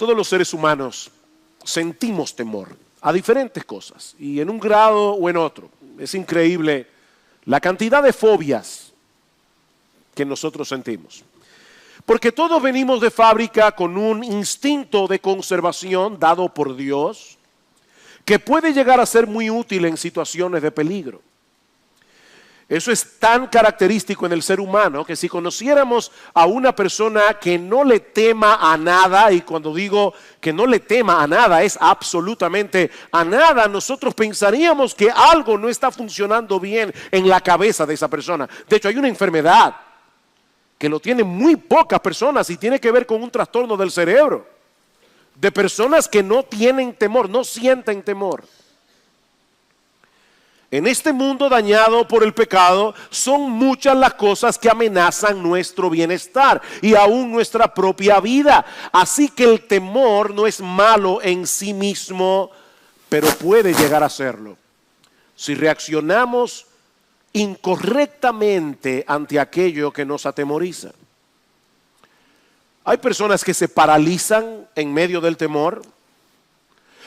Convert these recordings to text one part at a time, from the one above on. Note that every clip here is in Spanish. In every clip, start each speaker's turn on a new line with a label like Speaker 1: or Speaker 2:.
Speaker 1: Todos los seres humanos sentimos temor a diferentes cosas y en un grado o en otro. Es increíble la cantidad de fobias que nosotros sentimos. Porque todos venimos de fábrica con un instinto de conservación dado por Dios que puede llegar a ser muy útil en situaciones de peligro. Eso es tan característico en el ser humano que si conociéramos a una persona que no le tema a nada, y cuando digo que no le tema a nada es absolutamente a nada, nosotros pensaríamos que algo no está funcionando bien en la cabeza de esa persona. De hecho, hay una enfermedad que lo tienen muy pocas personas y tiene que ver con un trastorno del cerebro, de personas que no tienen temor, no sienten temor. En este mundo dañado por el pecado, son muchas las cosas que amenazan nuestro bienestar y aún nuestra propia vida. Así que el temor no es malo en sí mismo, pero puede llegar a serlo si reaccionamos incorrectamente ante aquello que nos atemoriza. Hay personas que se paralizan en medio del temor.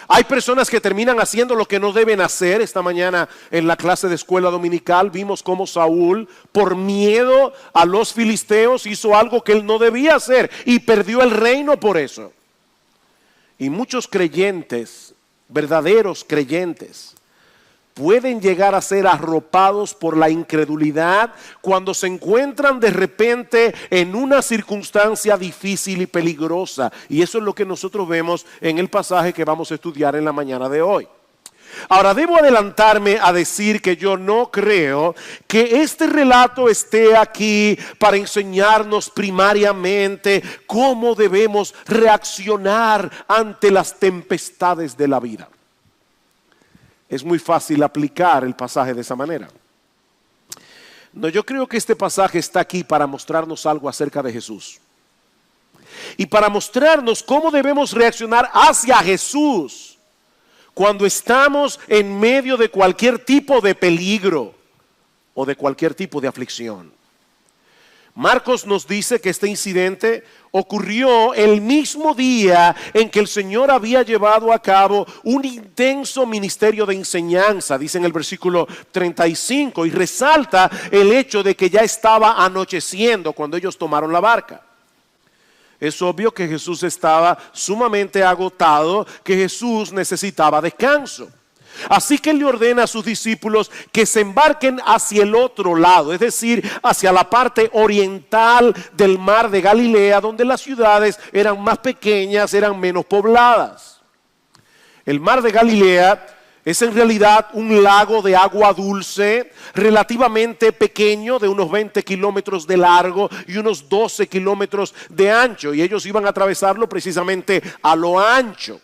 Speaker 1: Hay personas que terminan haciendo lo que no deben hacer. Esta mañana en la clase de escuela dominical vimos cómo Saúl, por miedo a los filisteos, hizo algo que él no debía hacer y perdió el reino por eso. Y muchos creyentes, verdaderos creyentes, pueden llegar a ser arropados por la incredulidad cuando se encuentran de repente en una circunstancia difícil y peligrosa. Y eso es lo que nosotros vemos en el pasaje que vamos a estudiar en la mañana de hoy. Ahora, debo adelantarme a decir que yo no creo que este relato esté aquí para enseñarnos primariamente cómo debemos reaccionar ante las tempestades de la vida. Es muy fácil aplicar el pasaje de esa manera. No, yo creo que este pasaje está aquí para mostrarnos algo acerca de Jesús. Y para mostrarnos cómo debemos reaccionar hacia Jesús cuando estamos en medio de cualquier tipo de peligro o de cualquier tipo de aflicción. Marcos nos dice que este incidente ocurrió el mismo día en que el Señor había llevado a cabo un intenso ministerio de enseñanza, dice en el versículo 35, y resalta el hecho de que ya estaba anocheciendo cuando ellos tomaron la barca. Es obvio que Jesús estaba sumamente agotado, que Jesús necesitaba descanso. Así que Él le ordena a sus discípulos que se embarquen hacia el otro lado, es decir, hacia la parte oriental del mar de Galilea, donde las ciudades eran más pequeñas, eran menos pobladas. El mar de Galilea es en realidad un lago de agua dulce, relativamente pequeño, de unos 20 kilómetros de largo y unos 12 kilómetros de ancho, y ellos iban a atravesarlo precisamente a lo ancho.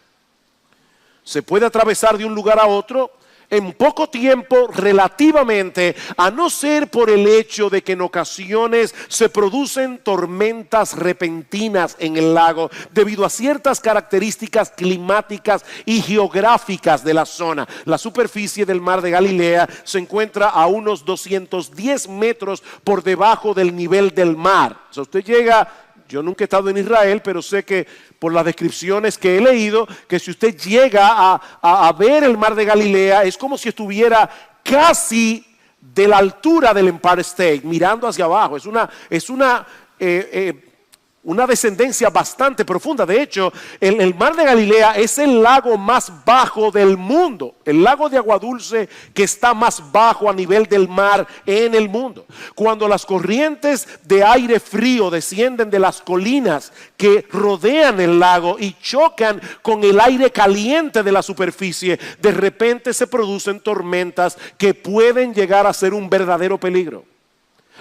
Speaker 1: Se puede atravesar de un lugar a otro en poco tiempo relativamente, a no ser por el hecho de que en ocasiones se producen tormentas repentinas en el lago debido a ciertas características climáticas y geográficas de la zona. La superficie del mar de Galilea se encuentra a unos 210 metros por debajo del nivel del mar. O sea, usted llega... Yo nunca he estado en Israel, pero sé que por las descripciones que he leído, que si usted llega a ver el mar de Galilea, es como si estuviera casi de la altura del Empire State, mirando hacia abajo. Es una descendencia bastante profunda. De hecho, el mar de Galilea es el lago más bajo del mundo, el lago de agua dulce que está más bajo a nivel del mar en el mundo. Cuando las corrientes de aire frío descienden de las colinas que rodean el lago y chocan con el aire caliente de la superficie, de repente se producen tormentas que pueden llegar a ser un verdadero peligro,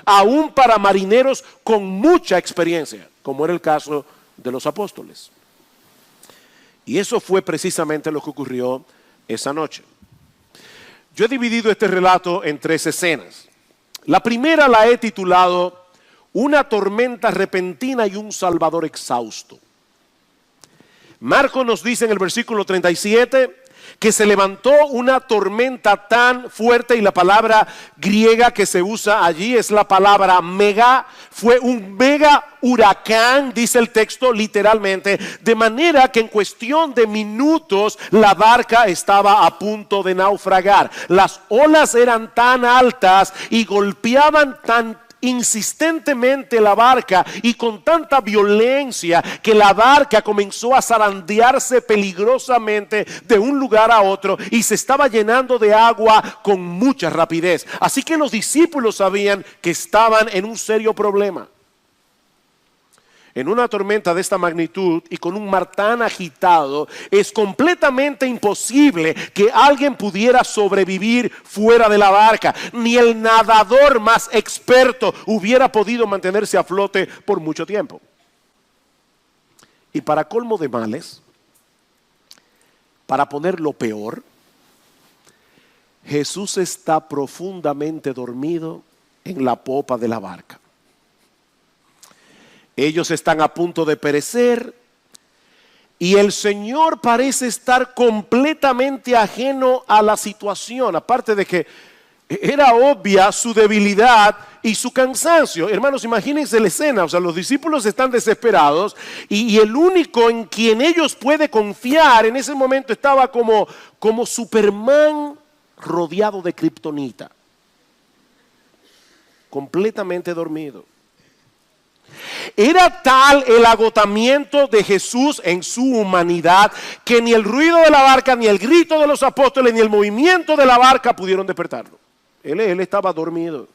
Speaker 1: aún para marineros con mucha experiencia, como era el caso de los apóstoles. Y eso fue precisamente lo que ocurrió esa noche. Yo he dividido este relato en 3 escenas. La primera la he titulado Una tormenta repentina y un Salvador exhausto. Marcos nos dice en el versículo 37 que se levantó una tormenta tan fuerte, y la palabra griega que se usa allí es la palabra mega. Fue un mega huracán, dice el texto literalmente, de manera que en cuestión de minutos la barca estaba a punto de naufragar. Las olas eran tan altas y golpeaban tan insistentemente la barca y con tanta violencia que la barca comenzó a zarandearse peligrosamente de un lugar a otro y se estaba llenando de agua con mucha rapidez. Así que los discípulos sabían que estaban en un serio problema. En una tormenta de esta magnitud y con un mar tan agitado, es completamente imposible que alguien pudiera sobrevivir fuera de la barca. Ni el nadador más experto hubiera podido mantenerse a flote por mucho tiempo. Y para colmo de males, para ponerlo peor, Jesús está profundamente dormido en la popa de la barca. Ellos están a punto de perecer y el Señor parece estar completamente ajeno a la situación. Aparte de que era obvia su debilidad y su cansancio. Hermanos, imagínense la escena. O sea, los discípulos están desesperados y el único en quien ellos pueden confiar en ese momento estaba como Superman rodeado de kriptonita, completamente dormido. Era tal el agotamiento de Jesús en su humanidad que ni el ruido de la barca, ni el grito de los apóstoles, ni el movimiento de la barca pudieron despertarlo. Él estaba dormido.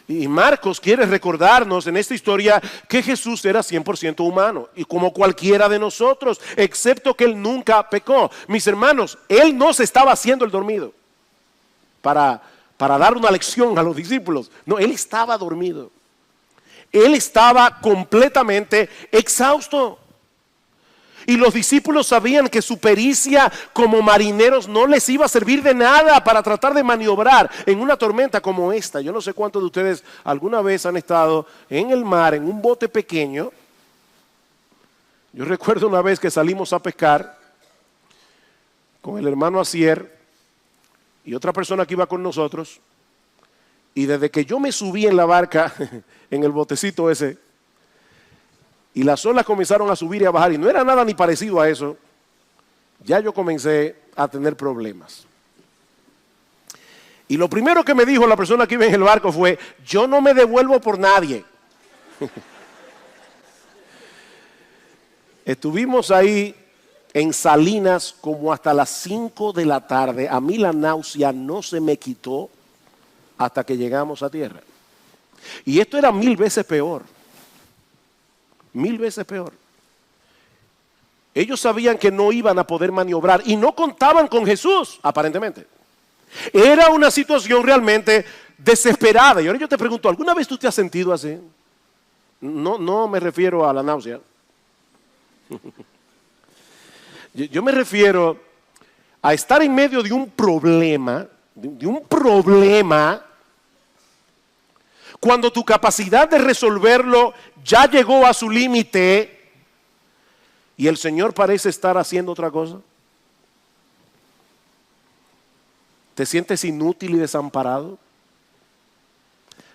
Speaker 1: Y Marcos quiere recordarnos en esta historia que Jesús era 100% humano y como cualquiera de nosotros, excepto que él nunca pecó. Mis hermanos, él no se estaba haciendo el dormido para dar una lección a los discípulos. No, él estaba dormido. Él estaba completamente exhausto. Y los discípulos sabían que su pericia como marineros no les iba a servir de nada para tratar de maniobrar en una tormenta como esta. Yo no sé cuántos de ustedes alguna vez han estado en el mar en un bote pequeño. Yo recuerdo una vez que salimos a pescar con el hermano Asier y otra persona que iba con nosotros. Y desde que yo me subí en la barca, en el botecito ese, y las olas comenzaron a subir y a bajar, y no era nada ni parecido a eso, ya yo comencé a tener problemas. Y lo primero que me dijo la persona que iba en el barco fue: yo no me devuelvo por nadie. Estuvimos ahí en Salinas como hasta las 5 de la tarde. A mí la náusea no se me quitó hasta que llegamos a tierra. Y esto era 1000 veces peor. 1000 veces peor. Ellos sabían que no iban a poder maniobrar y no contaban con Jesús, aparentemente. Era una situación realmente desesperada. Y ahora yo te pregunto, ¿alguna vez tú te has sentido así? No me refiero a la náusea. Yo me refiero a estar en medio de un problema, cuando tu capacidad de resolverlo ya llegó a su límite y el Señor parece estar haciendo otra cosa. ¿Te sientes inútil y desamparado?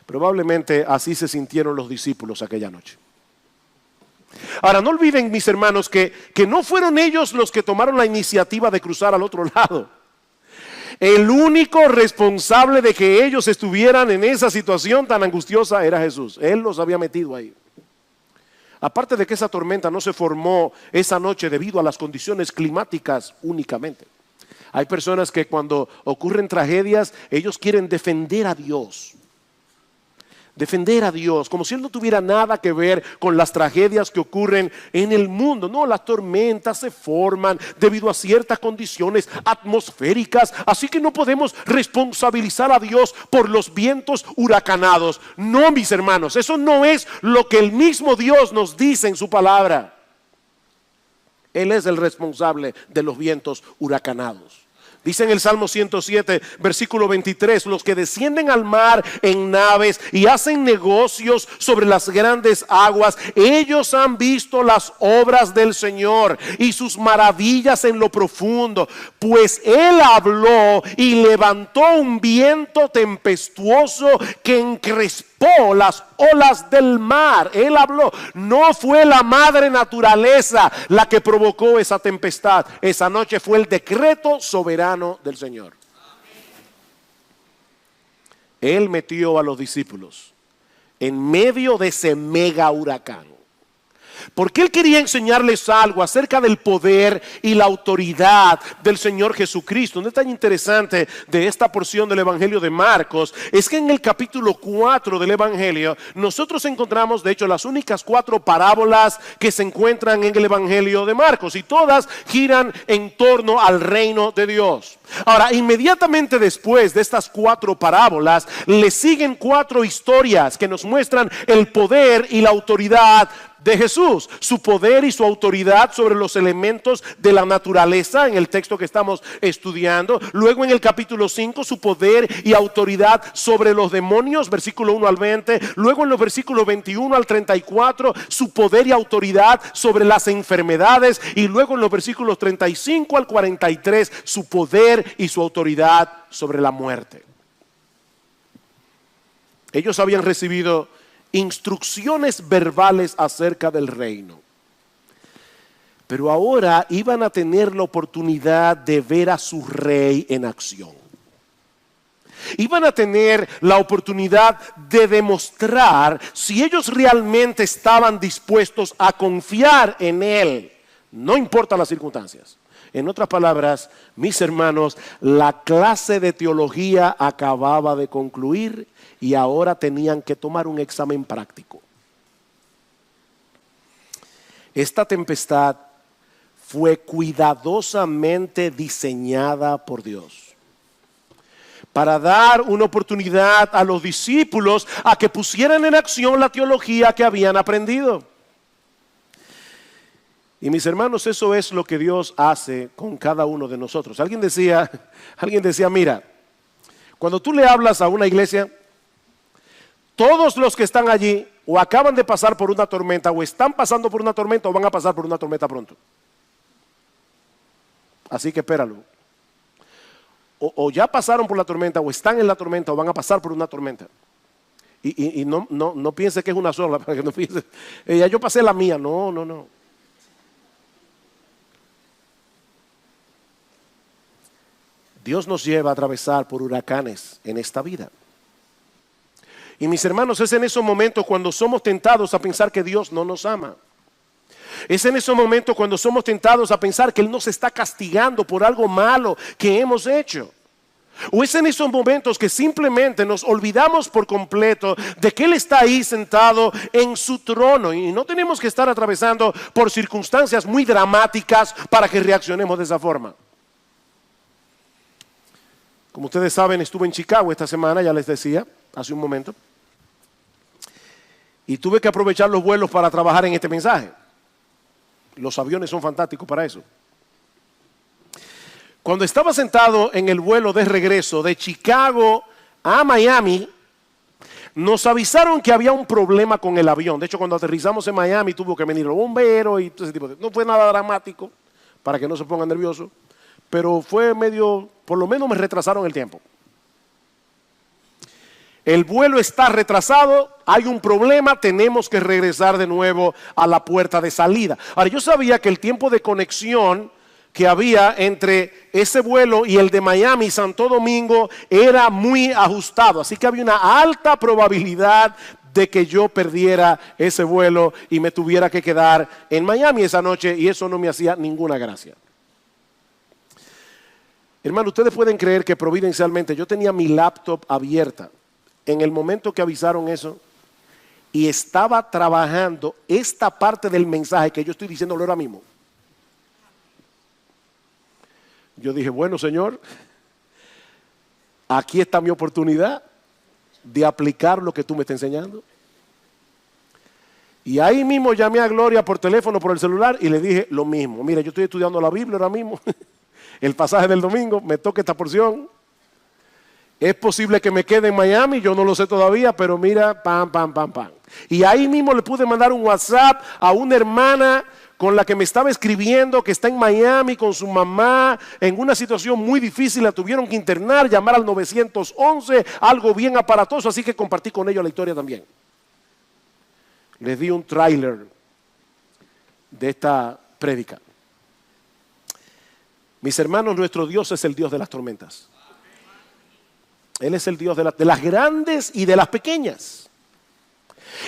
Speaker 1: Probablemente así se sintieron los discípulos aquella noche. Ahora, no olviden, mis hermanos, que no fueron ellos los que tomaron la iniciativa de cruzar al otro lado. El único responsable de que ellos estuvieran en esa situación tan angustiosa era Jesús. Él los había metido ahí. Aparte de que esa tormenta no se formó esa noche debido a las condiciones climáticas únicamente. Hay personas que cuando ocurren tragedias, ellos quieren defender a Dios. Defender a Dios, como si Él no tuviera nada que ver con las tragedias que ocurren en el mundo. No, las tormentas se forman debido a ciertas condiciones atmosféricas, así que no podemos responsabilizar a Dios por los vientos huracanados. No, mis hermanos, eso no es lo que el mismo Dios nos dice en su palabra. Él es el responsable de los vientos huracanados. Dice en el Salmo 107, versículo 23, los que descienden al mar en naves y hacen negocios sobre las grandes aguas, ellos han visto las obras del Señor y sus maravillas en lo profundo. Pues Él habló y levantó un viento tempestuoso que encrespó las olas del mar. Él habló. No fue la madre naturaleza la que provocó esa tempestad. Esa noche fue el decreto soberano del Señor. Él metió a los discípulos en medio de ese mega huracán, porque Él quería enseñarles algo acerca del poder y la autoridad del Señor Jesucristo. Un detalle interesante de esta porción del Evangelio de Marcos es que en el capítulo 4 del Evangelio nosotros encontramos, de hecho, las únicas 4 parábolas que se encuentran en el Evangelio de Marcos, y todas giran en torno al reino de Dios. Ahora, inmediatamente después de estas 4 parábolas le siguen 4 historias que nos muestran el poder y la autoridad de Jesús, su poder y su autoridad sobre los elementos de la naturaleza en el texto que estamos estudiando. Luego en el capítulo 5 su poder y autoridad sobre los demonios, versículo 1 al 20. Luego en los versículos 21 al 34 su poder y autoridad sobre las enfermedades. Y luego en los versículos 35 al 43 su poder y su autoridad sobre la muerte. Ellos habían recibido instrucciones verbales acerca del reino, pero ahora iban a tener la oportunidad de ver a su rey en acción. Iban a tener la oportunidad de demostrar si ellos realmente estaban dispuestos a confiar en Él, no importa las circunstancias. En otras palabras, mis hermanos, la clase de teología acababa de concluir y ahora tenían que tomar un examen práctico. Esta tempestad fue cuidadosamente diseñada por Dios para dar una oportunidad a los discípulos a que pusieran en acción la teología que habían aprendido. Y mis hermanos, eso es lo que Dios hace con cada uno de nosotros. Alguien decía, mira, cuando tú le hablas a una iglesia, todos los que están allí o acaban de pasar por una tormenta, o están pasando por una tormenta, o van a pasar por una tormenta pronto. Así que espéralo. O ya pasaron por la tormenta, o están en la tormenta, o van a pasar por una tormenta. Y no piense que es una sola, para que no piense, ya yo pasé la mía. No. Dios nos lleva a atravesar por huracanes en esta vida. Y mis hermanos, es en esos momentos cuando somos tentados a pensar que Dios no nos ama. Es en esos momentos cuando somos tentados a pensar que Él nos está castigando por algo malo que hemos hecho. O es en esos momentos que simplemente nos olvidamos por completo de que Él está ahí sentado en su trono. Y no tenemos que estar atravesando por circunstancias muy dramáticas para que reaccionemos de esa forma. Como ustedes saben, estuve en Chicago esta semana, ya les decía hace un momento. Y tuve que aprovechar los vuelos para trabajar en este mensaje. Los aviones son fantásticos para eso. Cuando estaba sentado en el vuelo de regreso de Chicago a Miami, nos avisaron que había un problema con el avión. De hecho, cuando aterrizamos en Miami tuvo que venir los bomberos y todo ese tipo de cosas. No fue nada dramático, para que no se pongan nerviosos, pero fue medio, por lo menos me retrasaron el tiempo. El vuelo está retrasado, hay un problema, tenemos que regresar de nuevo a la puerta de salida. Ahora, yo sabía que el tiempo de conexión que había entre ese vuelo y el de Miami y Santo Domingo era muy ajustado, así que había una alta probabilidad de que yo perdiera ese vuelo y me tuviera que quedar en Miami esa noche, y eso no me hacía ninguna gracia. Hermano, ustedes pueden creer que providencialmente yo tenía mi laptop abierta en el momento que avisaron eso y estaba trabajando esta parte del mensaje que yo estoy diciéndolo ahora mismo. Yo dije, bueno, Señor, aquí está mi oportunidad de aplicar lo que tú me estás enseñando. Y ahí mismo llamé a Gloria por teléfono, por el celular, y le dije lo mismo. Mira, yo estoy estudiando la Biblia ahora mismo. el pasaje del domingo, me toca esta porción. Es posible que me quede en Miami, yo no lo sé todavía, pero mira, pam. Y ahí mismo le pude mandar un WhatsApp a una hermana con la que me estaba escribiendo, que está en Miami con su mamá, en una situación muy difícil, la tuvieron que internar, llamar al 911, algo bien aparatoso, así que compartí con ellos la historia también. Les di un tráiler de esta prédica. Mis hermanos, nuestro Dios es el Dios de las tormentas. Él es el Dios de las grandes y de las pequeñas.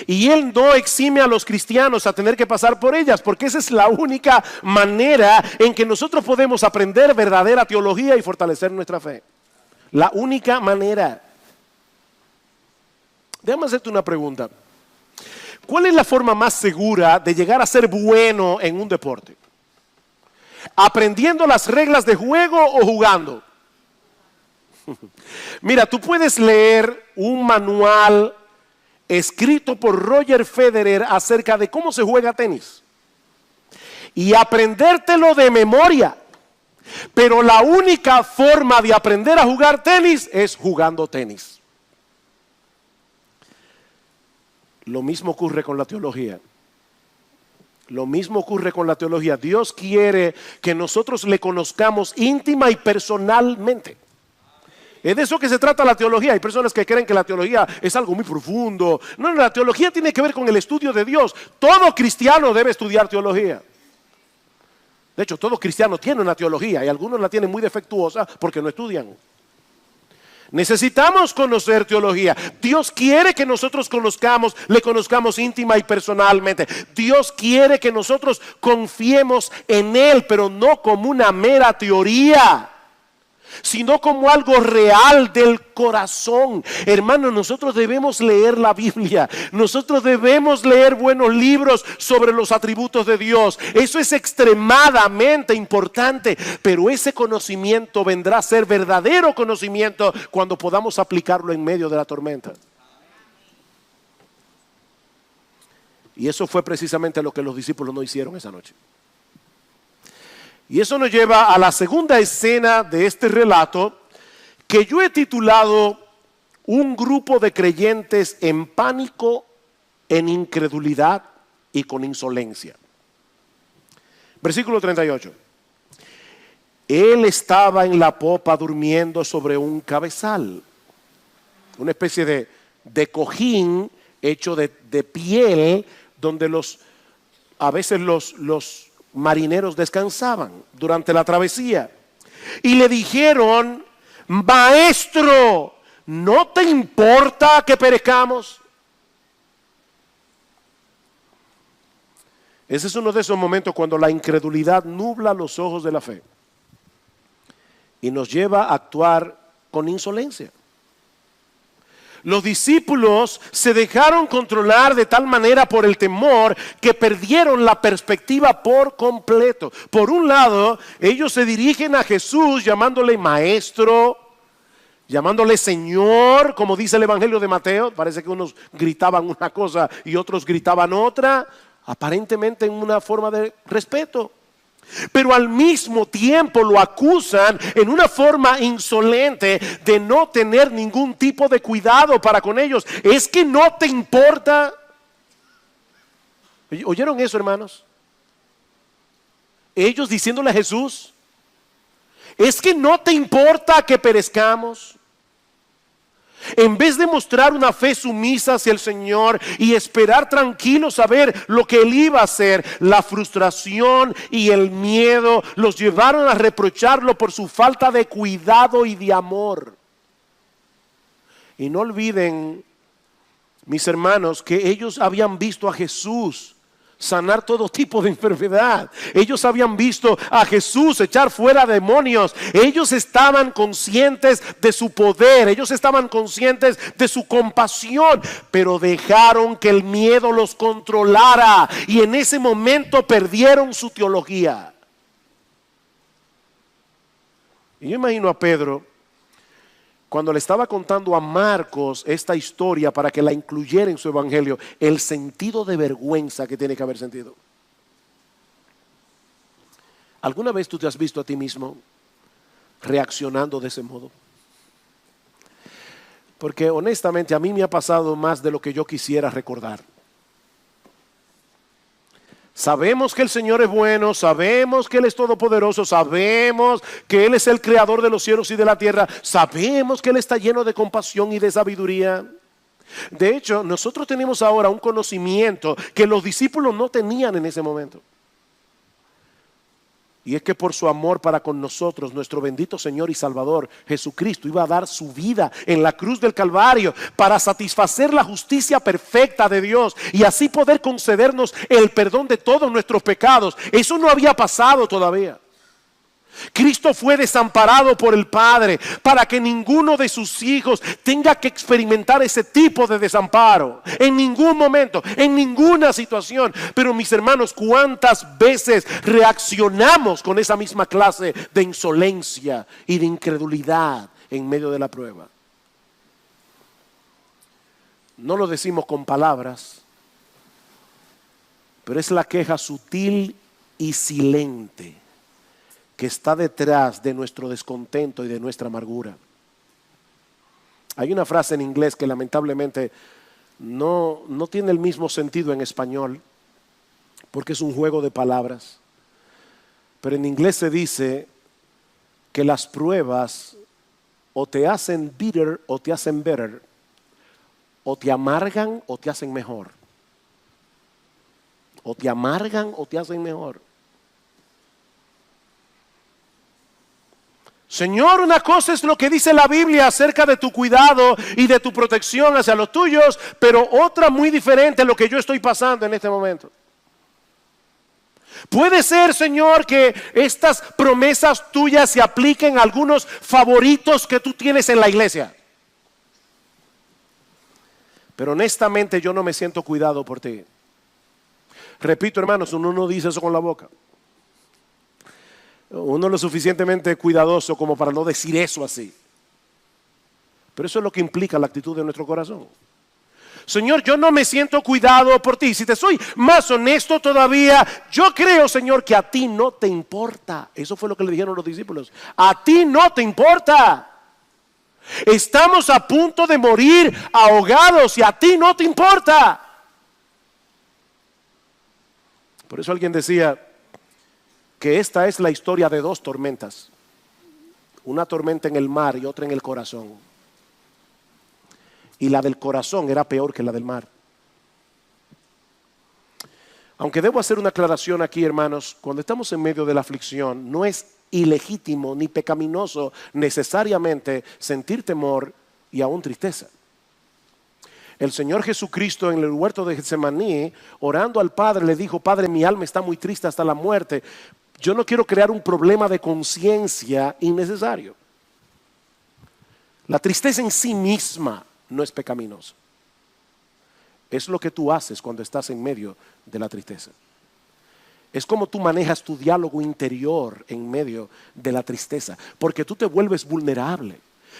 Speaker 1: Y Él no exime a los cristianos a tener que pasar por ellas, porque esa es la única manera en que nosotros podemos aprender verdadera teología y fortalecer nuestra fe. La única manera. Déjame hacerte una pregunta. ¿Cuál es la forma más segura de llegar a ser bueno en un deporte? ¿Aprendiendo las reglas de juego o jugando? Mira, tú puedes leer un manual escrito por Roger Federer acerca de cómo se juega tenis y aprendértelo de memoria, pero la única forma de aprender a jugar tenis es jugando tenis. Lo mismo ocurre con la teología. Lo mismo ocurre con la teología. Dios quiere que nosotros le conozcamos íntima y personalmente. Es de eso que se trata la teología. Hay personas que creen que la teología es algo muy profundo. No, la teología tiene que ver con el estudio de Dios. Todo cristiano debe estudiar teología. De hecho, todo cristiano tiene una teología y algunos la tienen muy defectuosa porque no estudian. Necesitamos conocer teología. Dios quiere que nosotros le conozcamos íntima y personalmente. Dios quiere que nosotros confiemos en Él, pero no como una mera teoría, sino como algo real del corazón. Hermanos, nosotros debemos leer la Biblia. Nosotros debemos leer buenos libros sobre los atributos de Dios. Eso es extremadamente importante, pero ese conocimiento vendrá a ser verdadero conocimiento cuando podamos aplicarlo en medio de la tormenta. Y eso fue precisamente lo que los discípulos no hicieron esa noche. Y eso nos lleva a la segunda escena de este relato, que yo he titulado Un grupo de creyentes en pánico, en incredulidad y con insolencia. Versículo 38. Él estaba en la popa durmiendo sobre un cabezal, una especie de cojín hecho de piel, donde a veces los marineros descansaban durante la travesía. Y le dijeron: Maestro, ¿no te importa que perezcamos? Ese es uno de esos momentos cuando la incredulidad nubla los ojos de la fe y nos lleva a actuar con insolencia. Los discípulos se dejaron controlar de tal manera por el temor que perdieron la perspectiva por completo. Por un lado, ellos se dirigen a Jesús llamándole maestro, llamándole Señor, como dice el Evangelio de Mateo. Parece que unos gritaban una cosa y otros gritaban otra, aparentemente en una forma de respeto. Pero al mismo tiempo lo acusan en una forma insolente de no tener ningún tipo de cuidado para con ellos. ¿Es que no te importa? ¿Oyeron eso, hermanos? Ellos diciéndole a Jesús: ¿es que no te importa que perezcamos? En vez de mostrar una fe sumisa hacia el Señor y esperar tranquilos a ver lo que Él iba a hacer, la frustración y el miedo los llevaron a reprocharlo por su falta de cuidado y de amor. Y no olviden, mis hermanos, que ellos habían visto a Jesús sanar todo tipo de enfermedad. Ellos habían visto a Jesús echar fuera demonios. Ellos estaban conscientes de su poder. Ellos estaban conscientes de su compasión, pero dejaron que el miedo los controlara y en ese momento perdieron su teología. Y yo imagino a Pedro cuando le estaba contando a Marcos esta historia para que la incluyera en su evangelio, el sentido de vergüenza que tiene que haber sentido. ¿Alguna vez tú te has visto a ti mismo reaccionando de ese modo? Porque honestamente a mí me ha pasado más de lo que yo quisiera recordar. Sabemos que el Señor es bueno, sabemos que Él es todopoderoso, sabemos que Él es el creador de los cielos y de la tierra, sabemos que Él está lleno de compasión y de sabiduría. De hecho, nosotros tenemos ahora un conocimiento que los discípulos no tenían en ese momento. Y es que por su amor para con nosotros, nuestro bendito Señor y Salvador, Jesucristo, iba a dar su vida en la cruz del Calvario para satisfacer la justicia perfecta de Dios y así poder concedernos el perdón de todos nuestros pecados. Eso no había pasado todavía. Cristo fue desamparado por el Padre para que ninguno de sus hijos tenga que experimentar ese tipo de desamparo en ningún momento, en ninguna situación. Pero mis hermanos, ¿cuántas veces reaccionamos con esa misma clase de insolencia y de incredulidad en medio de la prueba? No lo decimos con palabras, pero es la queja sutil y silente que está detrás de nuestro descontento y de nuestra amargura. Hay una frase en inglés que lamentablemente no tiene el mismo sentido en español, porque es un juego de palabras. Pero en inglés se dice que las pruebas o te hacen bitter o te hacen better, o te amargan o te hacen mejor. O te amargan o te hacen mejor. Señor, una cosa es lo que dice la Biblia acerca de tu cuidado y de tu protección hacia los tuyos, pero otra muy diferente a lo que yo estoy pasando en este momento. Puede ser, Señor, que estas promesas tuyas se apliquen a algunos favoritos que tú tienes en la iglesia. Pero honestamente yo no me siento cuidado por ti. Repito, hermanos, uno no dice eso con la boca. Uno es lo suficientemente cuidadoso como para no decir eso así. Pero eso es lo que implica la actitud de nuestro corazón. Señor, yo no me siento cuidado por ti. Si te soy más honesto todavía, yo creo, Señor, que a ti no te importa. Eso fue lo que le dijeron los discípulos. A ti no te importa. Estamos a punto de morir ahogados y a ti no te importa. Por eso alguien decía que esta es la historia de dos tormentas. Una tormenta en el mar y otra en el corazón. Y la del corazón era peor que la del mar. Aunque debo hacer una aclaración aquí, hermanos, cuando estamos en medio de la aflicción, no es ilegítimo ni pecaminoso necesariamente sentir temor y aún tristeza. El Señor Jesucristo en el huerto de Getsemaní, orando al Padre, le dijo: Padre, mi alma está muy triste hasta la muerte. Yo no quiero crear un problema de conciencia innecesario. La tristeza en sí misma no es pecaminosa. Es lo que tú haces cuando estás en medio de la tristeza. Es como tú manejas tu diálogo interior en medio de la tristeza, porque tú te vuelves vulnerable.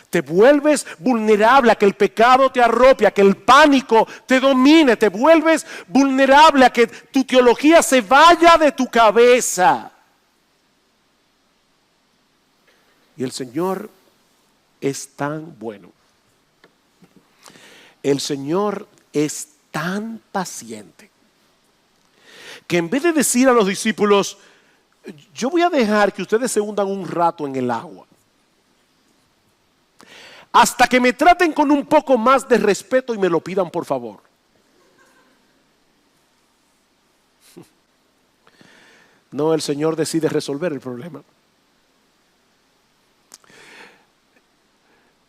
Speaker 1: Te vuelves vulnerable a que el pecado te arrope, a que el pánico te domine. Te vuelves vulnerable a que tu teología se vaya de tu cabeza. Y el Señor es tan bueno. El Señor es tan paciente que en vez de decir a los discípulos: yo voy a dejar que ustedes se hundan un rato en el agua, hasta que me traten con un poco más de respeto y me lo pidan por favor. No, el Señor decide resolver el problema.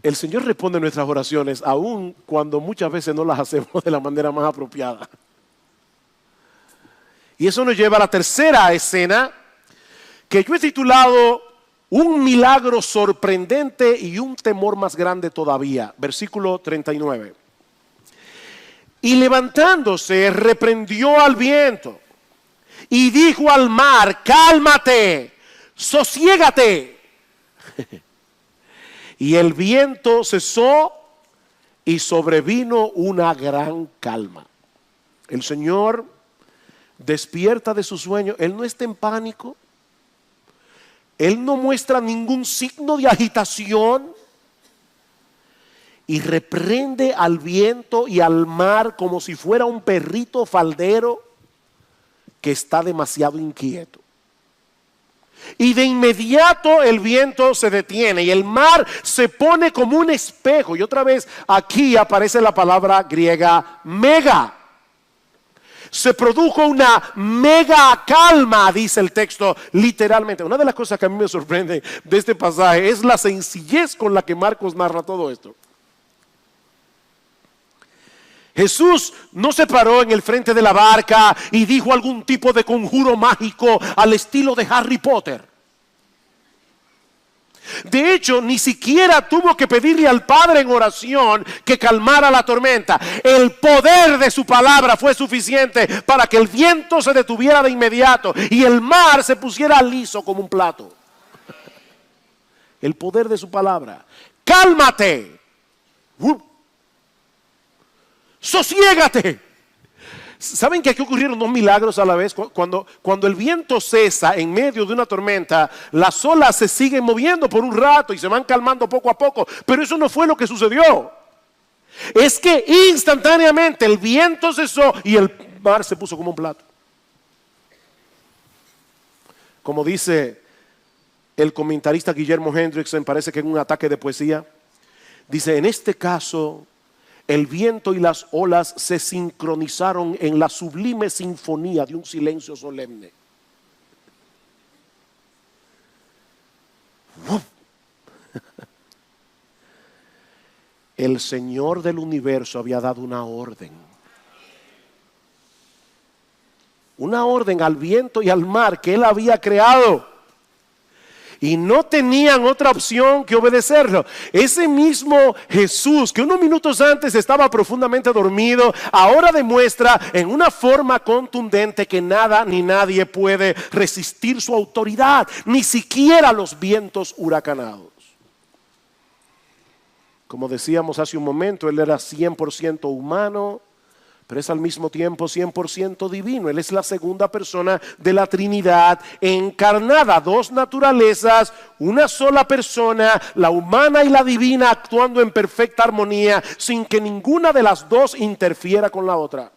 Speaker 1: El Señor responde nuestras oraciones, aun cuando muchas veces no las hacemos de la manera más apropiada. Y eso nos lleva a la tercera escena, que yo he titulado un milagro sorprendente y un temor más grande todavía. Versículo 39. Y levantándose, reprendió al viento y dijo al mar: cálmate, sosiégate. Y el viento cesó y sobrevino una gran calma. El Señor despierta de su sueño. Él no está en pánico. Él no muestra ningún signo de agitación y reprende al viento y al mar como si fuera un perrito faldero que está demasiado inquieto. Y de inmediato el viento se detiene y el mar se pone como un espejo. Y otra vez aquí aparece la palabra griega mega. Se produjo una mega calma, dice el texto literalmente. Una de las cosas que a mí me sorprende de este pasaje es la sencillez con la que Marcos narra todo esto. Jesús no se paró en el frente de la barca y dijo algún tipo de conjuro mágico al estilo de Harry Potter. De hecho, ni siquiera tuvo que pedirle al Padre en oración que calmara la tormenta. El poder de su palabra fue suficiente para que el viento se detuviera de inmediato y el mar se pusiera liso como un plato. El poder de su palabra. Cálmate. Sosiégate. ¿Saben que aquí ocurrieron dos milagros a la vez? Cuando el viento cesa en medio de una tormenta, las olas se siguen moviendo por un rato y se van calmando poco a poco. Pero eso no fue lo que sucedió. Es que instantáneamente el viento cesó y el mar se puso como un plato. Como dice el comentarista Guillermo Hendrickson, parece que en un ataque de poesía, dice: en este caso, el viento y las olas se sincronizaron en la sublime sinfonía de un silencio solemne. El Señor del universo había dado una orden. Una orden al viento y al mar que Él había creado. Y no tenían otra opción que obedecerlo. Ese mismo Jesús que unos minutos antes estaba profundamente dormido, ahora demuestra en una forma contundente que nada ni nadie puede resistir su autoridad, ni siquiera los vientos huracanados. Como decíamos hace un momento, Él era 100% humano, pero es al mismo tiempo 100% divino. Él es la segunda persona de la Trinidad encarnada, dos naturalezas, una sola persona, la humana y la divina, actuando en perfecta armonía sin que ninguna de las dos interfiera con la otra.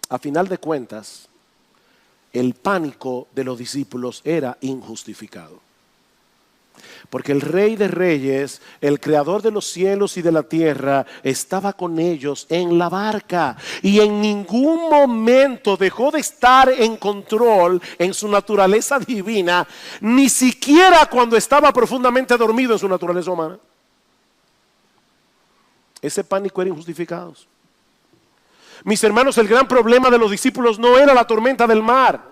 Speaker 1: A final de cuentas, el pánico de los discípulos era injustificado. Porque el Rey de Reyes, el Creador de los cielos y de la tierra, estaba con ellos en la barca y en ningún momento dejó de estar en control en su naturaleza divina, ni siquiera cuando estaba profundamente dormido en su naturaleza humana. Ese pánico era injustificado. Mis hermanos, el gran problema de los discípulos no era la tormenta del mar.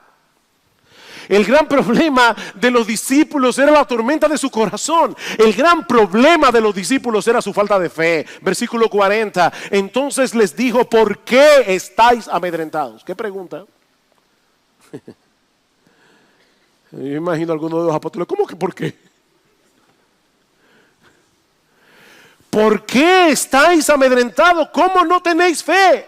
Speaker 1: El gran problema de los discípulos era la tormenta de su corazón. El gran problema de los discípulos era su falta de fe. Versículo 40. Entonces les dijo: ¿por qué estáis amedrentados? ¿Qué pregunta? Yo imagino a algunos de los apóstoles: ¿cómo que por qué? ¿Por qué estáis amedrentados? ¿Cómo no tenéis fe?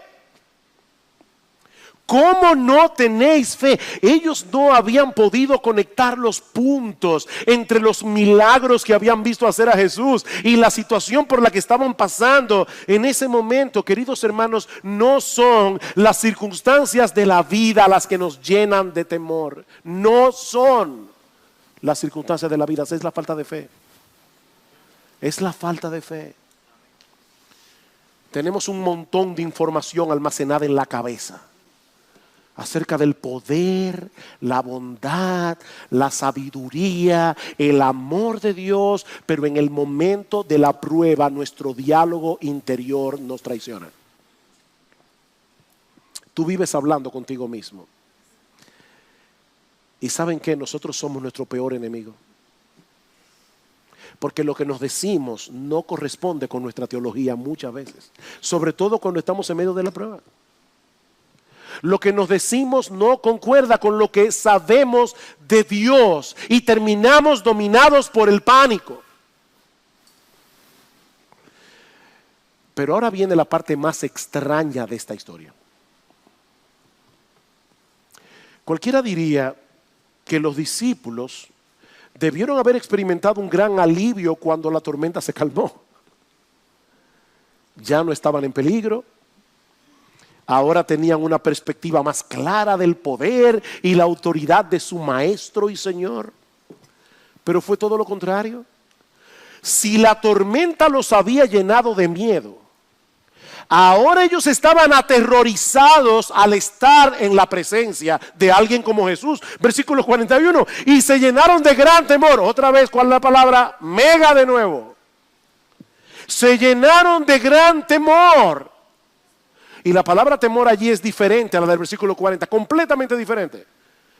Speaker 1: ¿Cómo no tenéis fe? Ellos no habían podido conectar los puntos entre los milagros que habían visto hacer a Jesús y la situación por la que estaban pasando en ese momento. Queridos hermanos, no son las circunstancias de la vida las que nos llenan de temor. No son las circunstancias de la vida, es la falta de fe. Es la falta de fe. Tenemos un montón de información almacenada en la cabeza acerca del poder, la bondad, la sabiduría, el amor de Dios, pero en el momento de la prueba nuestro diálogo interior nos traiciona. Tú vives hablando contigo mismo. ¿Y saben qué? Nosotros somos nuestro peor enemigo. Porque lo que nos decimos no corresponde con nuestra teología muchas veces, sobre todo cuando estamos en medio de la prueba. Lo que nos decimos no concuerda con lo que sabemos de Dios y terminamos dominados por el pánico. Pero ahora viene la parte más extraña de esta historia. Cualquiera diría que los discípulos debieron haber experimentado un gran alivio cuando la tormenta se calmó. Ya no estaban en peligro. Ahora tenían una perspectiva más clara del poder y la autoridad de su Maestro y Señor. Pero fue todo lo contrario. Si la tormenta los había llenado de miedo, ahora ellos estaban aterrorizados al estar en la presencia de alguien como Jesús. Versículo 41. Y se llenaron de gran temor. Otra vez, ¿cuál es la palabra? Mega de nuevo. Se llenaron de gran temor. Y la palabra temor allí es diferente a la del versículo 40, completamente diferente.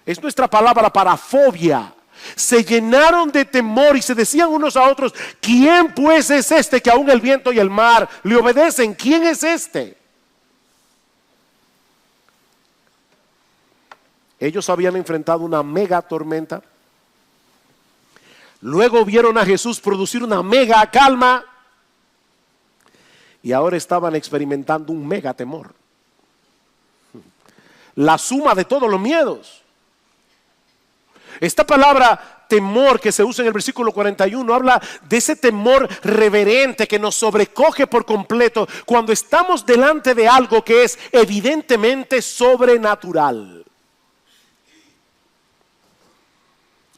Speaker 1: Es nuestra palabra para fobia. Se llenaron de temor y se decían unos a otros: ¿quién pues es este que aún el viento y el mar le obedecen? ¿Quién es este? Ellos habían enfrentado una mega tormenta. Luego vieron a Jesús producir una mega calma. Y ahora estaban experimentando un mega temor. La suma de todos los miedos. Esta palabra temor que se usa en el versículo 41 habla de ese temor reverente que nos sobrecoge por completo cuando estamos delante de algo que es evidentemente sobrenatural.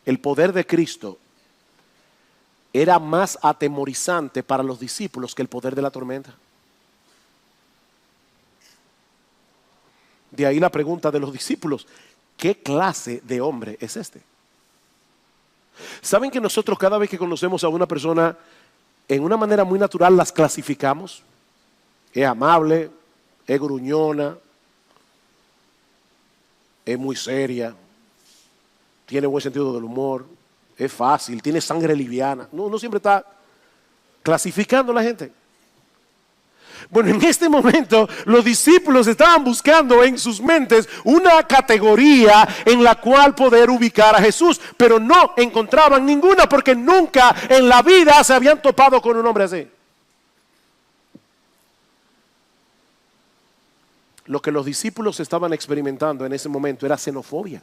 Speaker 1: El poder de Cristo era más atemorizante para los discípulos que el poder de la tormenta. De ahí la pregunta de los discípulos: ¿qué clase de hombre es este? ¿Saben que nosotros cada vez que conocemos a una persona, en una manera muy natural las clasificamos? Es amable, es gruñona, es muy seria, tiene buen sentido del humor, es fácil, tiene sangre liviana. Uno siempre está clasificando a la gente. Bueno, en este momento los discípulos estaban buscando en sus mentes una categoría en la cual poder ubicar a Jesús, pero no encontraban ninguna porque nunca en la vida se habían topado con un hombre así. Lo que los discípulos estaban experimentando en ese momento era xenofobia.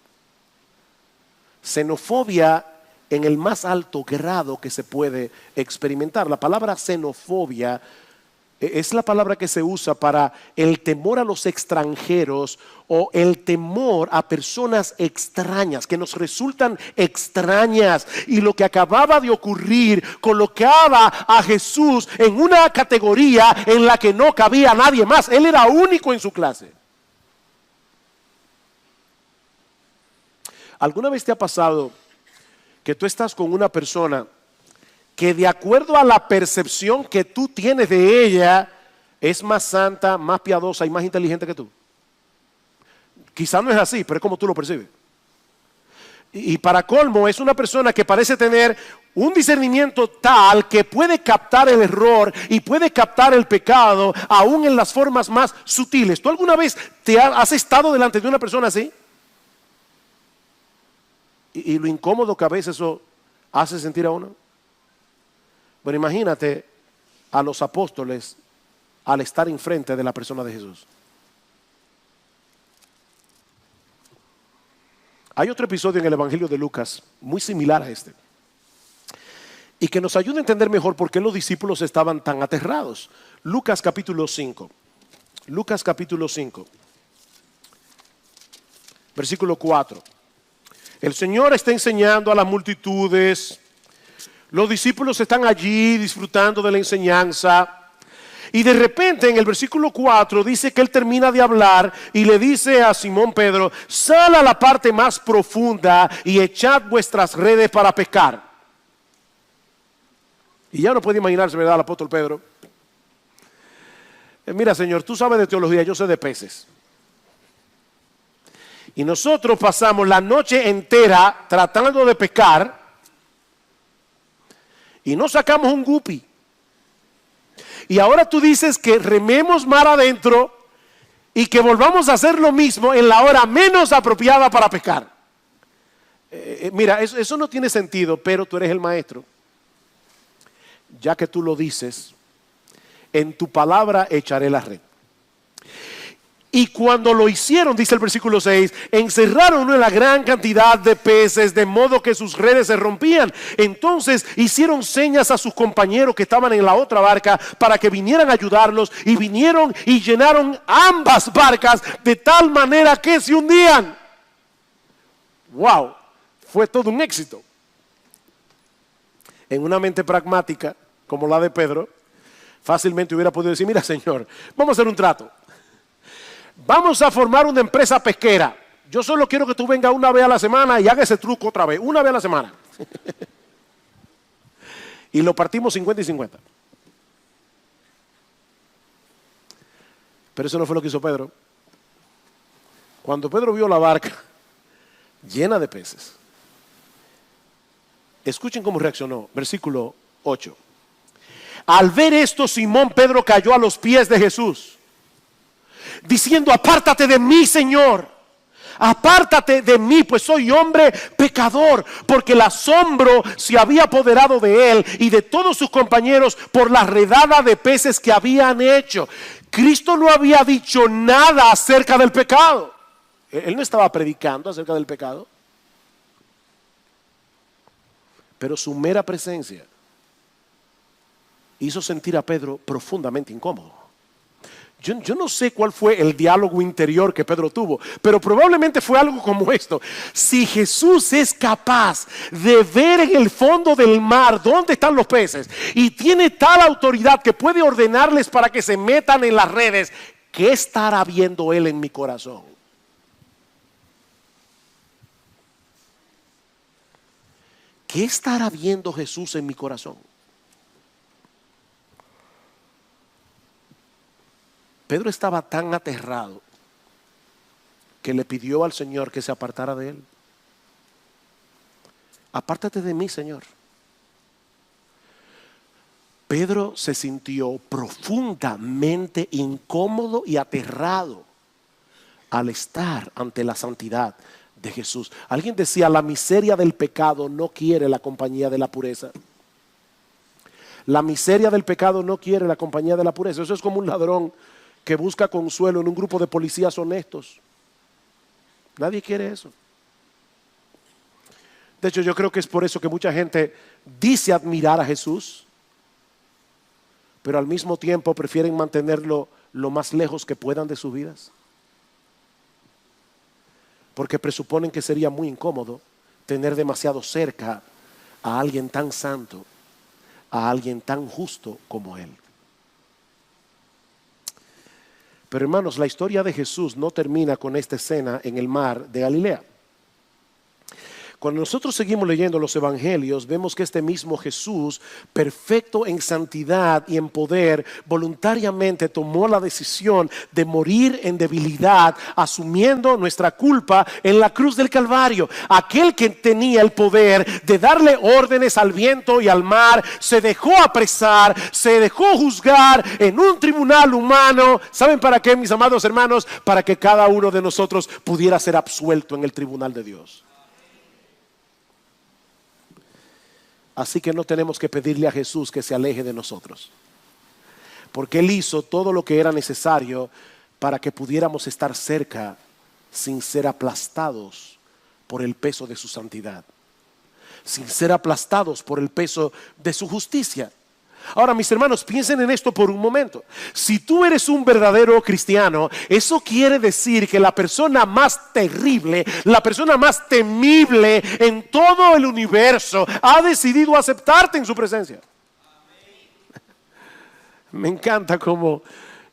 Speaker 1: Xenofobia en el más alto grado que se puede experimentar. La palabra xenofobia es la palabra que se usa para el temor a los extranjeros o el temor a personas extrañas, que nos resultan extrañas. Y lo que acababa de ocurrir colocaba a Jesús en una categoría en la que no cabía nadie más. Él era único en su clase. ¿Alguna vez te ha pasado que tú estás con una persona que de acuerdo a la percepción que tú tienes de ella es más santa, más piadosa y más inteligente que tú? Quizás no es así, pero es como tú lo percibes. Y para colmo es una persona que parece tener un discernimiento tal que puede captar el error y puede captar el pecado aún en las formas más sutiles. ¿Tú alguna vez has estado delante de una persona así? Y lo incómodo que a veces eso hace sentir a uno. Bueno, imagínate a los apóstoles al estar enfrente de la persona de Jesús. Hay otro episodio en el Evangelio de Lucas muy similar a este y que nos ayuda a entender mejor por qué los discípulos estaban tan aterrados. Lucas capítulo 5. Lucas capítulo 5. Versículo 4. El Señor está enseñando a las multitudes. Los discípulos están allí disfrutando de la enseñanza. Y de repente en el versículo 4 dice que él termina de hablar y le dice a Simón Pedro: sal a la parte más profunda y echad vuestras redes para pescar. Y ya no puede imaginarse, ¿verdad?, el apóstol Pedro. Mira, Señor, tú sabes de teología, yo sé de peces. Y nosotros pasamos la noche entera tratando de pescar y no sacamos un guppy. Y ahora tú dices que rememos mar adentro y que volvamos a hacer lo mismo en la hora menos apropiada para pescar. Mira, eso no tiene sentido, pero tú eres el maestro. Ya que tú lo dices, en tu palabra echaré la red. Y cuando lo hicieron, dice el versículo 6, encerraron una gran cantidad de peces, de modo que sus redes se rompían. Entonces hicieron señas a sus compañeros que estaban en la otra barca para que vinieran a ayudarlos, y vinieron y llenaron ambas barcas de tal manera que se hundían. Wow, fue todo un éxito. En una mente pragmática como la de Pedro, fácilmente hubiera podido decir: mira, Señor, vamos a hacer un trato. Vamos a formar una empresa pesquera. Yo solo quiero que tú vengas una vez a la semana y hagas ese truco otra vez, una vez a la semana. Y lo partimos 50 y 50. Pero eso no fue lo que hizo Pedro. Cuando Pedro vio la barca llena de peces, escuchen cómo reaccionó. Versículo 8. Al ver esto, Simón Pedro cayó a los pies de Jesús, diciendo: apártate de mí, Señor, apártate de mí, pues soy hombre pecador. Porque el asombro se había apoderado de él y de todos sus compañeros por la redada de peces que habían hecho. Cristo no había dicho nada acerca del pecado. Él no estaba predicando acerca del pecado, pero su mera presencia hizo sentir a Pedro profundamente incómodo. Yo no sé cuál fue el diálogo interior que Pedro tuvo, pero probablemente fue algo como esto: si Jesús es capaz de ver en el fondo del mar dónde están los peces y tiene tal autoridad que puede ordenarles para que se metan en las redes, ¿qué estará viendo Él en mi corazón? ¿Qué estará viendo Jesús en mi corazón? Pedro estaba tan aterrado que le pidió al Señor que se apartara de él. Apártate de mí, Señor. Pedro se sintió profundamente incómodo y aterrado al estar ante la santidad de Jesús. Alguien decía: la miseria del pecado no quiere la compañía de la pureza. La miseria del pecado no quiere la compañía de la pureza. Eso es como un ladrón que busca consuelo en un grupo de policías honestos. Nadie quiere eso. De hecho, yo creo que es por eso que mucha gente dice admirar a Jesús, pero al mismo tiempo prefieren mantenerlo lo más lejos que puedan de sus vidas, porque presuponen que sería muy incómodo tener demasiado cerca a alguien tan santo, a alguien tan justo como Él. Pero hermanos, la historia de Jesús no termina con esta escena en el mar de Galilea. Cuando nosotros seguimos leyendo los evangelios, vemos que este mismo Jesús, perfecto en santidad y en poder, voluntariamente tomó la decisión de morir en debilidad, asumiendo nuestra culpa en la cruz del Calvario. Aquel que tenía el poder de darle órdenes al viento y al mar, se dejó apresar, se dejó juzgar en un tribunal humano. ¿Saben para qué, mis amados hermanos? Para que cada uno de nosotros pudiera ser absuelto en el tribunal de Dios. Así que no tenemos que pedirle a Jesús que se aleje de nosotros, porque Él hizo todo lo que era necesario para que pudiéramos estar cerca sin ser aplastados por el peso de su santidad, sin ser aplastados por el peso de su justicia. Ahora, mis hermanos, piensen en esto por un momento. Si tú eres un verdadero cristiano, eso quiere decir que la persona más terrible, la persona más temible en todo el universo ha decidido aceptarte en su presencia. Me encanta cómo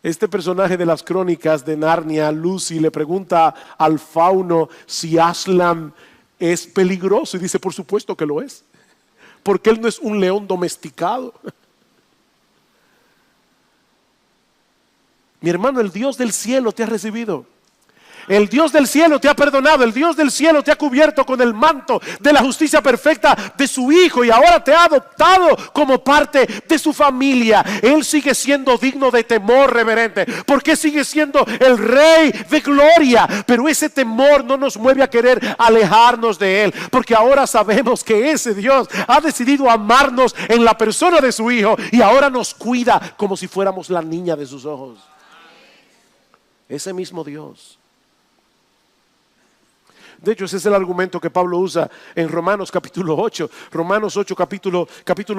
Speaker 1: este personaje de las crónicas de Narnia, Lucy, le pregunta al fauno si Aslan es peligroso y dice: por supuesto que lo es, porque él no es un león domesticado. Mi hermano, el Dios del cielo te ha recibido. El Dios del cielo te ha perdonado. El Dios del cielo te ha cubierto con el manto de la justicia perfecta de su Hijo, y ahora te ha adoptado como parte de su familia. Él sigue siendo digno de temor reverente, porque sigue siendo el Rey de gloria. Pero ese temor no nos mueve a querer alejarnos de Él, porque ahora sabemos que ese Dios ha decidido amarnos en la persona de su Hijo, y ahora nos cuida como si fuéramos la niña de sus ojos. ese mismo Dios. De hecho, ese es el argumento que Pablo usa en Romanos capítulo 8. Romanos 8, capítulo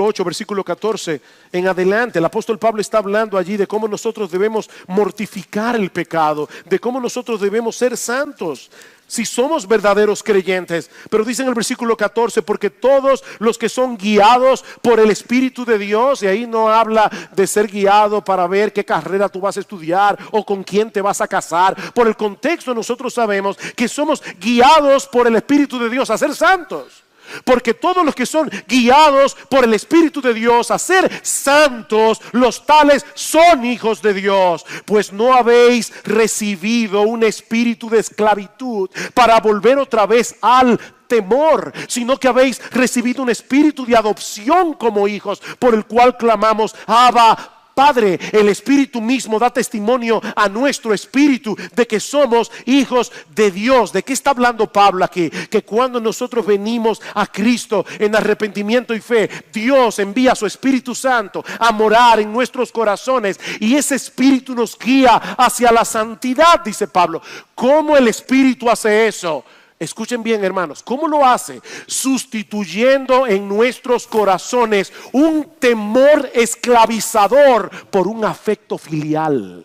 Speaker 1: 8, versículo 14 en adelante. El apóstol Pablo está hablando allí de cómo nosotros debemos mortificar el pecado, de cómo nosotros debemos ser santos si somos verdaderos creyentes. Pero dice en el versículo 14, porque todos los que son guiados por el Espíritu de Dios, y ahí no habla de ser guiado para ver qué carrera tú vas a estudiar o con quién te vas a casar. Por el contexto nosotros sabemos que somos guiados por el Espíritu de Dios a ser santos. Porque todos los que son guiados por el Espíritu de Dios a ser santos, los tales son hijos de Dios. Pues no habéis recibido un espíritu de esclavitud para volver otra vez al temor, sino que habéis recibido un espíritu de adopción como hijos, por el cual clamamos, Abba, Padre. El Espíritu mismo da testimonio a nuestro espíritu de que somos hijos de Dios. ¿De qué está hablando Pablo aquí? Que cuando nosotros venimos a Cristo en arrepentimiento y fe, Dios envía a su Espíritu Santo a morar en nuestros corazones, y ese Espíritu nos guía hacia la santidad, dice Pablo. ¿Cómo el Espíritu hace eso? Escuchen bien, hermanos, ¿cómo lo hace? Sustituyendo en nuestros corazones un temor esclavizador por un afecto filial.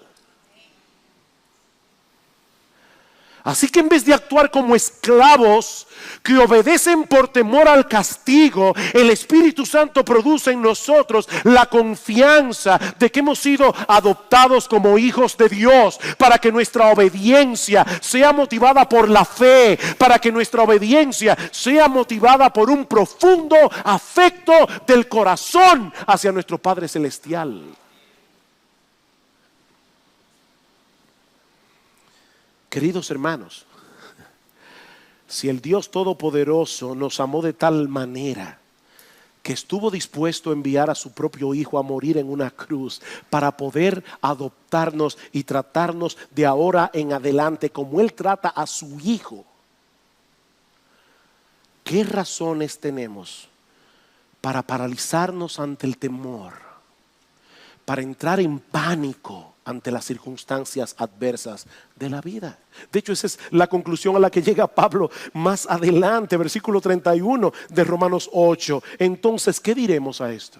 Speaker 1: Así que en vez de actuar como esclavos que obedecen por temor al castigo, el Espíritu Santo produce en nosotros la confianza de que hemos sido adoptados como hijos de Dios, para que nuestra obediencia sea motivada por la fe, para que nuestra obediencia sea motivada por un profundo afecto del corazón hacia nuestro Padre Celestial. Queridos hermanos, si el Dios Todopoderoso nos amó de tal manera que estuvo dispuesto a enviar a su propio Hijo a morir en una cruz para poder adoptarnos y tratarnos de ahora en adelante como Él trata a su Hijo, ¿qué razones tenemos para paralizarnos ante el temor, para entrar en pánico ante las circunstancias adversas de la vida? De hecho, esa es la conclusión a la que llega Pablo más adelante, versículo 31 de Romanos 8. Entonces, ¿qué diremos a esto?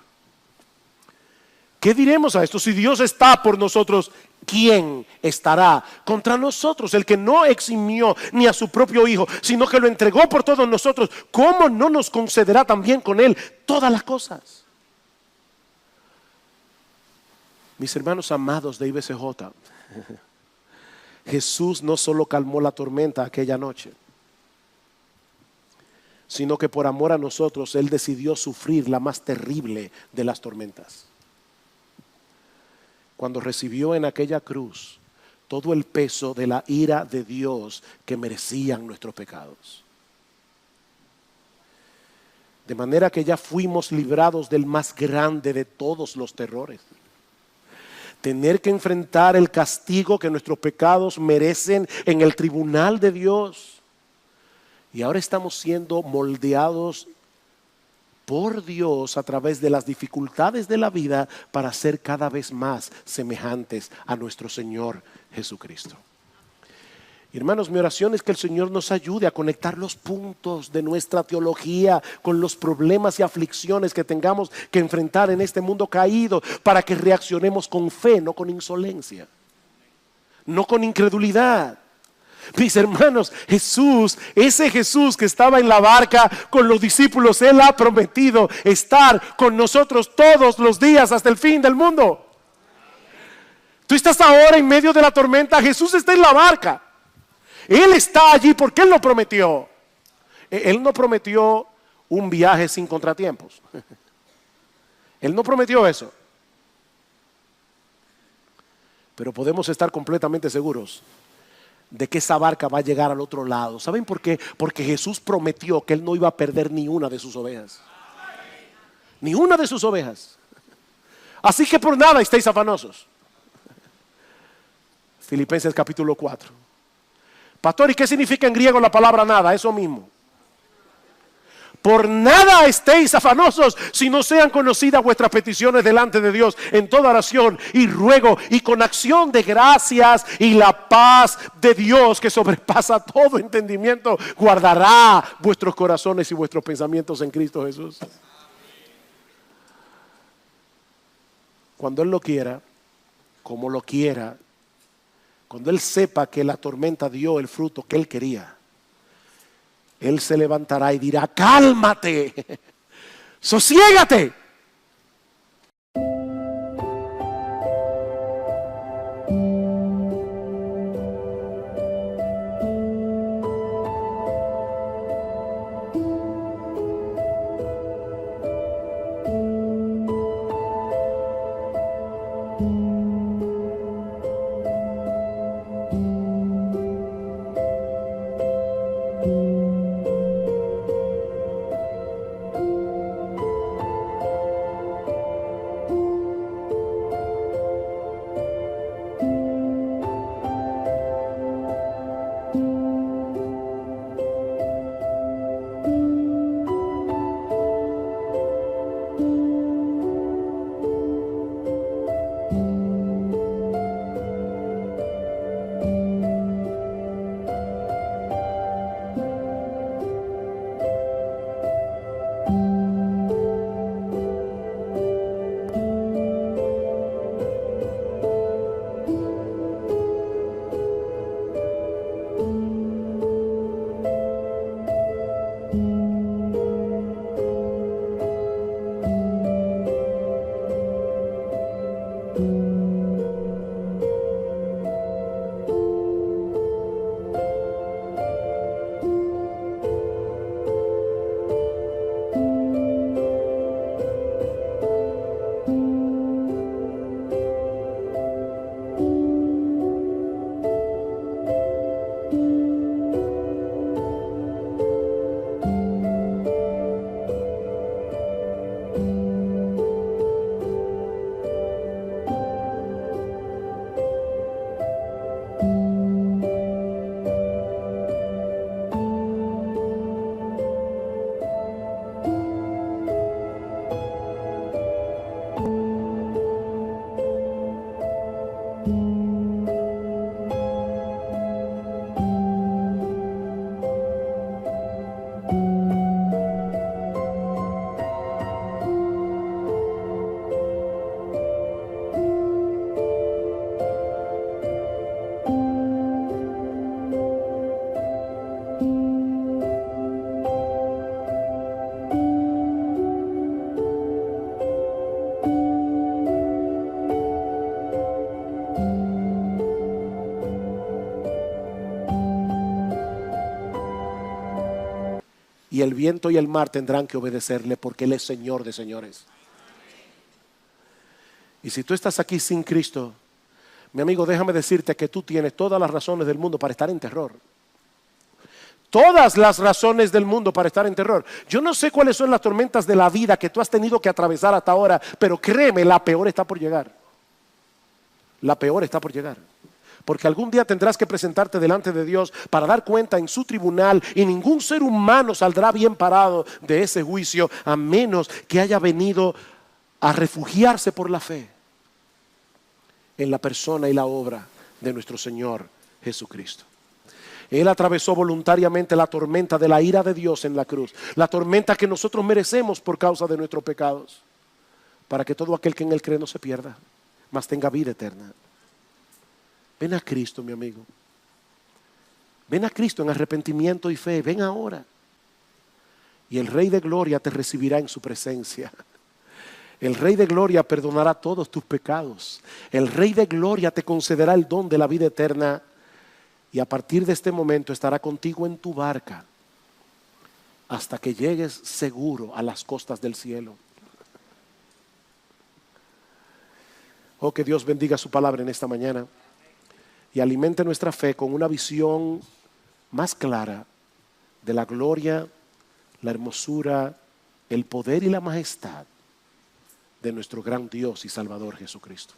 Speaker 1: ¿Qué diremos a esto? Si Dios está por nosotros, ¿quién estará contra nosotros? El que no eximió ni a su propio Hijo, sino que lo entregó por todos nosotros, ¿cómo no nos concederá también con Él todas las cosas? Mis hermanos amados de IBCJ, Jesús no solo calmó la tormenta aquella noche, sino que por amor a nosotros Él decidió sufrir la más terrible de las tormentas. Cuando recibió en aquella cruz todo el peso de la ira de Dios que merecían nuestros pecados. De manera que ya fuimos librados del más grande de todos los terrores. Tener que enfrentar el castigo que nuestros pecados merecen en el tribunal de Dios. Y ahora estamos siendo moldeados por Dios a través de las dificultades de la vida para ser cada vez más semejantes a nuestro Señor Jesucristo. Hermanos, mi oración es que el Señor nos ayude a conectar los puntos de nuestra teología con los problemas y aflicciones que tengamos que enfrentar en este mundo caído, para que reaccionemos con fe, no con insolencia, no con incredulidad. Mis hermanos, Jesús, ese Jesús que estaba en la barca con los discípulos, Él ha prometido estar con nosotros todos los días hasta el fin del mundo. Tú estás ahora en medio de la tormenta, Jesús está en la barca. Él está allí porque Él lo prometió. Él no prometió un viaje sin contratiempos. Él no prometió eso. Pero podemos estar completamente seguros de que esa barca va a llegar al otro lado. ¿Saben por qué? Porque Jesús prometió que Él no iba a perder ni una de sus ovejas. Ni una de sus ovejas. Así que por nada estéis afanosos. Filipenses capítulo 4. Pastor, ¿y qué significa en griego la palabra nada? Eso mismo. Por nada estéis afanosos, si no sean conocidas vuestras peticiones delante de Dios en toda oración y ruego y con acción de gracias, y la paz de Dios que sobrepasa todo entendimiento guardará vuestros corazones y vuestros pensamientos en Cristo Jesús. Cuando Él lo quiera, como lo quiera, cuando Él sepa que la tormenta dio el fruto que Él quería, Él se levantará y dirá: cálmate, sosiégate. Y el viento y el mar tendrán que obedecerle, porque Él es Señor de señores. Y si tú estás aquí sin Cristo, mi amigo, déjame decirte que tú tienes todas las razones del mundo para estar en terror. Todas las razones del mundo para estar en terror. Yo no sé cuáles son las tormentas de la vida que tú has tenido que atravesar hasta ahora, pero créeme, la peor está por llegar. La peor está por llegar. Porque algún día tendrás que presentarte delante de Dios para dar cuenta en su tribunal, y ningún ser humano saldrá bien parado de ese juicio, a menos que haya venido a refugiarse por la fe en la persona y la obra de nuestro Señor Jesucristo. Él atravesó voluntariamente la tormenta de la ira de Dios en la cruz, la tormenta que nosotros merecemos por causa de nuestros pecados, para que todo aquel que en Él cree no se pierda, mas tenga vida eterna. Ven a Cristo, mi amigo. Ven a Cristo en arrepentimiento y fe. Ven ahora. Y el Rey de Gloria te recibirá en su presencia. El Rey de Gloria perdonará todos tus pecados. El Rey de Gloria te concederá el don de la vida eterna. Y a partir de este momento estará contigo en tu barca hasta que llegues seguro a las costas del cielo. Oh, que Dios bendiga su palabra en esta mañana y alimente nuestra fe con una visión más clara de la gloria, la hermosura, el poder y la majestad de nuestro gran Dios y Salvador Jesucristo.